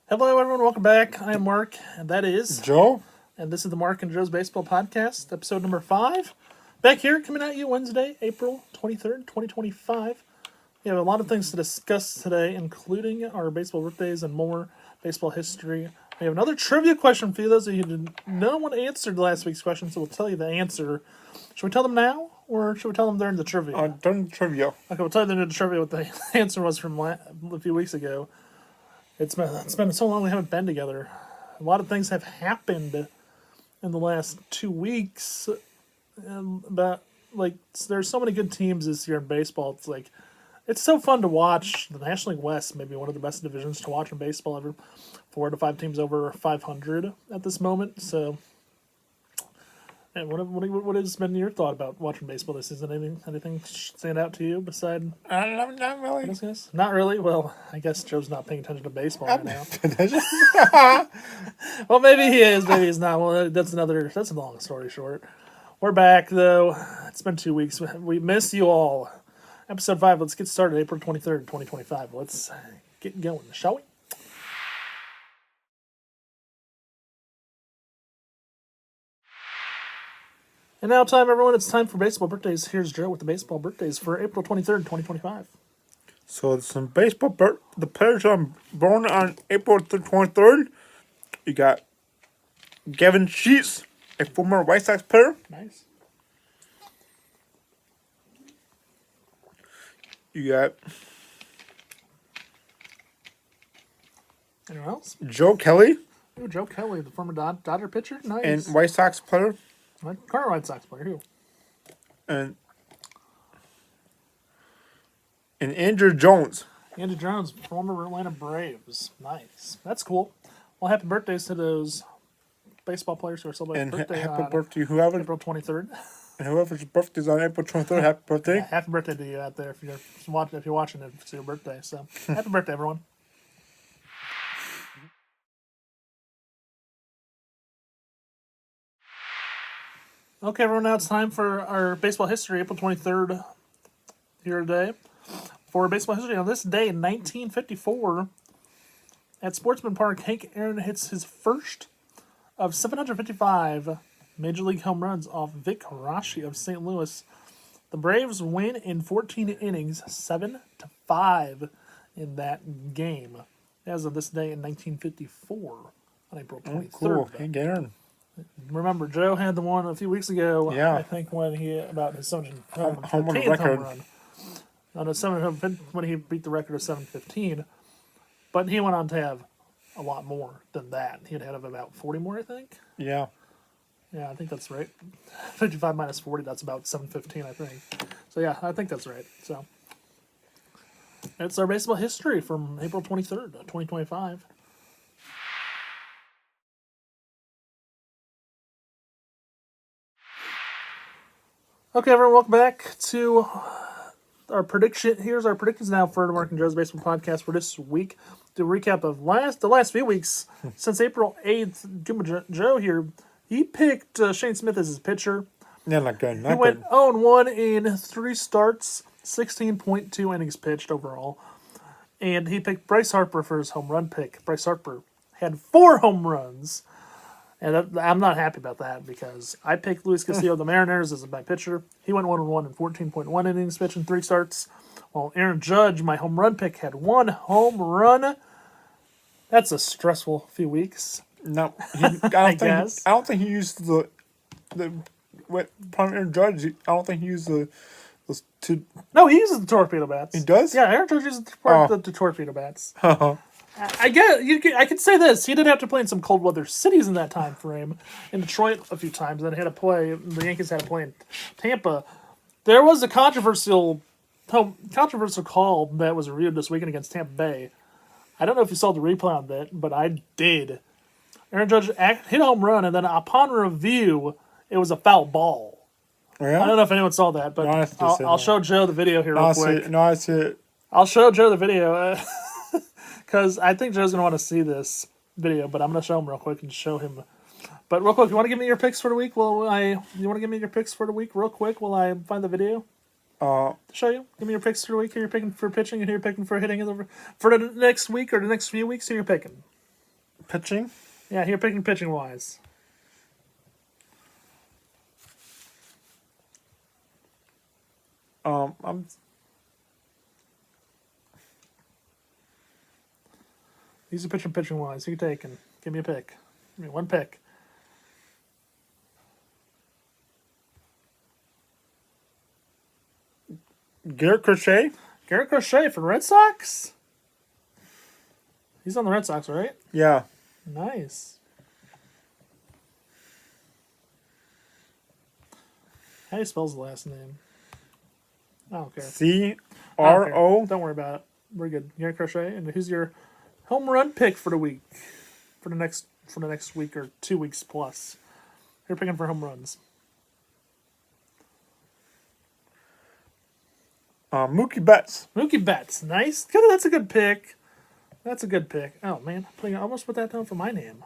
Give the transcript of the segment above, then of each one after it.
Hello, everyone. Welcome back. I am Mark, and that is, Joe? and this is the Mark and Joe's Baseball Podcast, episode number 5. Back here, coming at you Wednesday, April 23rd, 2025. We have a lot of things to discuss today, including our baseball birthdays and more baseball history. We have another trivia question for you. Those of you who did not want to answer last week's question, so we'll tell you the answer. Should we tell them now, or should we tell them during the trivia? During trivia. Okay, we'll tell you during the trivia what the answer was from a few weeks ago. It's been so long we haven't been together. A lot of things have happened in the last 2 weeks. But there's so many good teams this year in baseball. It's so fun to watch. The National League West, maybe one of the best divisions to watch in baseball ever. 4 to 5 teams over 500 at this moment. So, and what has been your thought about watching baseball this season? Anything stand out to you beside? Not really. This? Not really. Well, I guess Joe's not paying attention to baseball right now. Well, maybe he is. Maybe he's not. Well, that's a long story short. We're back though. It's been 2 weeks. We miss you all. Episode 5. Let's get started. April 23rd, 2025. Let's get going, shall we? And now, everyone. It's time for baseball birthdays. Here's Joe with the baseball birthdays for April 23rd, 2025. So some baseball the players born on April 23rd. You got Gavin Sheets, a former White Sox player. Nice. You got Anyone else? Joe Kelly. Ooh, Joe Kelly, the former Dodger pitcher. Nice. And White Sox player. Current White Sox player. Who? And Andrew Jones. Andrew Jones, former Atlanta Braves. Nice. That's cool. Well, happy birthdays to those baseball players who are celebrating birthday happy on birthday whoever. April 23rd. And whoever's birthday is on April 23rd, happy birthday. Happy birthday to you out there if you're watching it. It's your birthday. So happy birthday, everyone. Okay, everyone, now it's time for our baseball history, April 23rd here today. For baseball history, on this day in 1954, at Sportsman Park, Hank Aaron hits his first of 755 Major League home runs off Vic Rashi of St. Louis. The Braves win in 14 innings, 7-5 in that game. As of this day in 1954, on April 23rd. Cool. Hank Aaron. Remember, Joe had the one a few weeks ago. Yeah. I think when he about his 715th home run home run. On when he beat the record of 715, but he went on to have a lot more than that. He had about 40 more, I think. Yeah. Yeah, I think that's right. 55 minus 40, that's about 715, I think. So yeah, I think that's right. So it's our baseball history from April 23rd, 2025. Okay, everyone, welcome back to our prediction. Here's our predictions now for the Mark and Joe's Baseball Podcast for this week. To recap of the last few weeks, since April 8th, Joe here, he picked Shane Smith as his pitcher. Yeah, not good. He went 0-1 in 3 starts, 16.2 innings pitched overall. And he picked Bryce Harper for his home run pick. Bryce Harper had 4 home runs. And I'm not happy about that because I picked Luis Castillo of the Mariners as my pitcher. He went 1-1 in 14.1 innings pitched in 3 starts. While Aaron Judge, my home run pick, had 1 home run. That's a stressful few weeks. No, I don't think he used the Aaron Judge. I don't think he used those two. No, he uses the torpedo bats. He does? Yeah, Aaron Judge uses the torpedo bats. I get I could say this. He did have to play in some cold weather cities in that time frame. In Detroit a few times. Then had to play. The Yankees had to play in Tampa. There was a controversial call that was reviewed this weekend against Tampa Bay. I don't know if you saw the replay on that, but I did. Aaron Judge hit a home run, and then upon review, it was a foul ball. Yeah? I don't know if anyone saw that, but I'll show Joe the video here real quick. I see it. I'll show Joe the video. Because I think Joe's going to want to see this video, but I'm going to show him real quick and show him. But real quick, you want to give me your picks for the week? You want to give me your picks for the week real quick while I find the video? To show you. Give me your picks for the week. Who you're picking for pitching and who you're picking for hitting for the next week or the next few weeks. Who you're picking? Pitching. Yeah, you're picking pitching wise. I'm These are pitching wise. Who you taking? Give me a pick. Give me one pick. Garrett Crochet. Garrett Crochet for the Red Sox? He's on the Red Sox, right? Yeah. Nice. How do you spell his last name? I don't care. C-R-O. Don't worry about it. We're good. Garrett Crochet. And who's your home run pick for the week? For the next week or 2 weeks plus. You're picking for home runs. Mookie Betts. Mookie Betts. Nice. Good. That's a good pick. That's a good pick. Oh, man. I almost put that down for my name.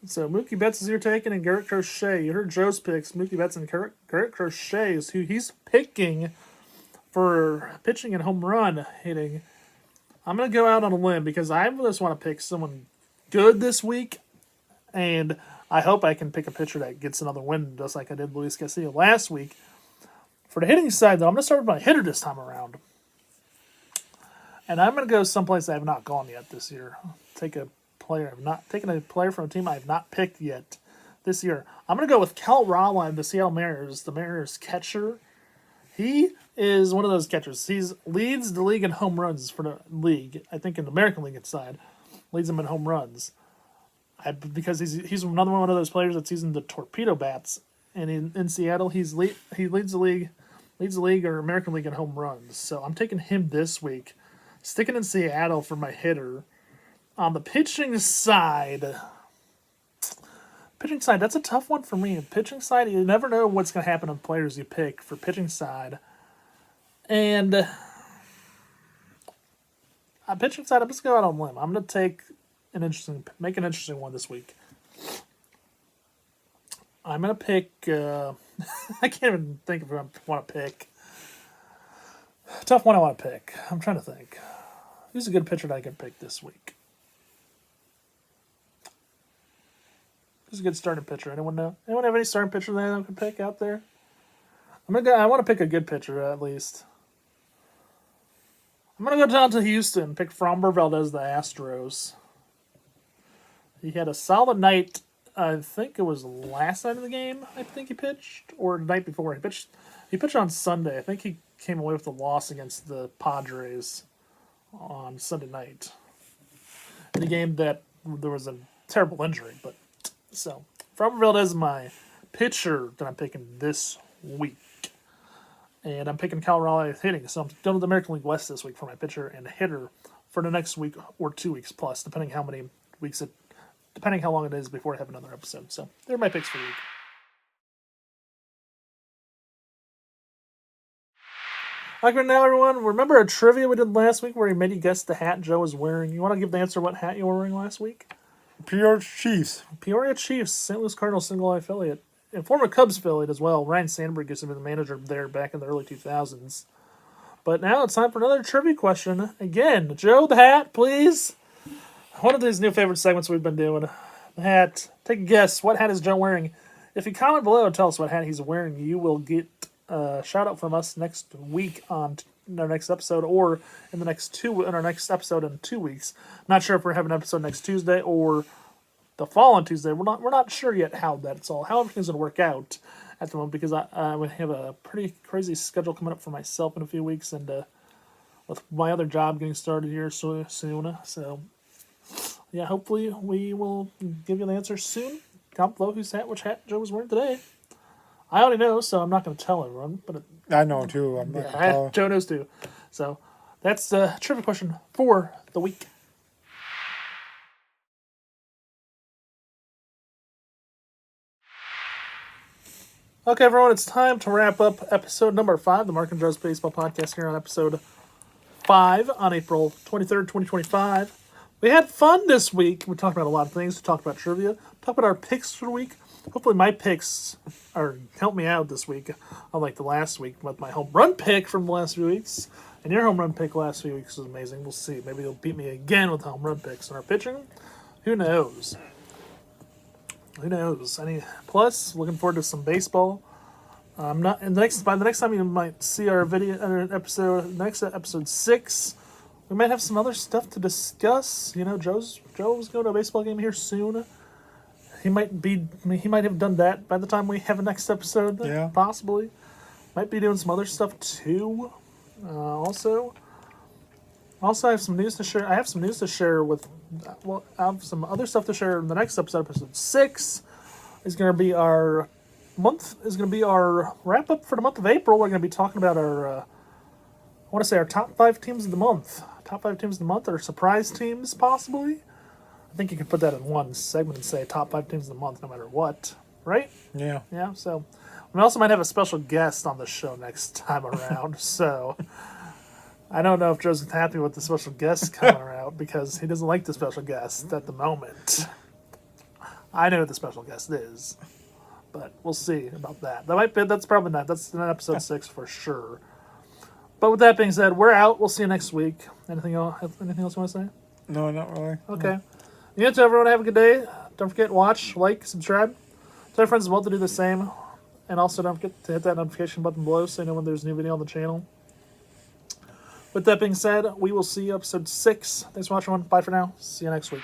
So, Mookie Betts is your taking, and Garrett Crochet. You heard Joe's picks. Mookie Betts and Garrett Crochet is who he's picking for pitching and home run hitting. I'm going to go out on a limb because I just want to pick someone good this week, and I hope I can pick a pitcher that gets another win, just like I did Luis Castillo last week. For the hitting side, though, I'm going to start with my hitter this time around. And I'm going to go someplace I have not gone yet this year. Take a player. I've not taken a player from a team I have not picked yet this year. I'm going to go with Cal Raleigh, the Seattle Mariners, the Mariners catcher. He is one of those catchers. He leads the league in home runs for the league. I think in the American League side, leads them in home runs. Because he's another one of those players that's using the torpedo bats. And in Seattle, he leads the league or American League in home runs. So I'm taking him this week. Sticking in Seattle for my hitter. On the pitching side, that's a tough one for me. Pitching side, you never know what's going to happen to players you pick for pitching side. And pitching side, I'm just going out on a limb. I'm going to make an interesting one this week. I'm going to pick, I can't even think of who I want to pick. Tough one I want to pick. I'm trying to think. Who's a good pitcher that I can pick this week? Who's a good starting pitcher? Anyone know? Anyone have any starting pitcher that I can pick out there? I want to pick a good pitcher at least. I'm gonna go down to Houston. Pick Framber Valdez, the Astros. He had a solid night. I think it was last night of the game. I think he pitched, or the night before he pitched. He pitched on Sunday. I think he came away with a loss against the Padres on Sunday night. In a game that there was a terrible injury, but so Framber Valdez is my pitcher that I'm picking this week. And I'm picking Cal Raleigh hitting. So I'm done with the American League West this week for my pitcher and hitter for the next week or 2 weeks plus, depending how long it is before I have another episode. So they're my picks for the week. Like right now, everyone, remember a trivia we did last week where he made you guess the hat Joe was wearing? You want to give the answer what hat you were wearing last week? Peoria Chiefs. Peoria Chiefs, St. Louis Cardinals single-A affiliate. And former Cubs affiliate as well. Ryan Sandberg used to be the manager there back in the early 2000s. But now it's time for another trivia question. Again, Joe, the hat, please. One of these new favorite segments we've been doing. The hat. Take a guess. What hat is Joe wearing? If you comment below and tell us what hat he's wearing, you will get a shout-out from us next week on our next episode or in our next episode in 2 weeks. Not sure if we're having an episode next Tuesday or the following Tuesday. We're not sure yet how everything's going to work out at the moment because I have a pretty crazy schedule coming up for myself in a few weeks and with my other job getting started here soon. So yeah, hopefully we will give you the answer soon. Comment below which hat Joe was wearing today. I already know, so I'm not going to tell everyone. But I know too. I'm not gonna tell. Joe knows too. So that's the trivia question for the week. Okay, everyone, it's time to wrap up episode number 5, the Mark and Joe's Baseball Podcast, here on episode 5 on April 23rd, 2025. We had fun this week. We talked about a lot of things. We talked about trivia. We talked about our picks for the week. Hopefully my picks help me out this week, unlike the last week with my home run pick from the last few weeks. And your home run pick last few weeks was amazing. We'll see. Maybe you'll beat me again with home run picks. And our pitching, Who knows? Who knows? Plus, looking forward to some baseball. Not and by the next time you might see our video episode 6, we might have some other stuff to discuss. You know, Joe's going to a baseball game here soon. He might have done that by the time we have a next episode. Yeah. Possibly. Might be doing some other stuff too. Also, I have some news to share. I have some news to share with. Well, I have some other stuff to share in the next episode 6 is going to be our wrap up for the month of April. We're going to be talking about our our top 5 teams of the month. Top 5 teams of the month, or surprise teams possibly. I think you could put that in one segment and say top 5 teams of the month, no matter what, right? Yeah. Yeah. So we also might have a special guest on the show next time around. So I don't know if Joe's happy with the special guest coming around because he doesn't like the special guest at the moment. I know who the special guest is, but we'll see about that. That's probably not. That's in episode 6 for sure. But with that being said, we're out. We'll see you next week. Anything else you want to say? No, not really. Okay. Yeah, to everyone, have a good day. Don't forget, watch, like, subscribe. Tell your friends as well to do the same. And also don't forget to hit that notification button below so you know when there's a new video on the channel. With that being said, we will see you episode 6. Thanks for watching, everyone. Bye for now. See you next week.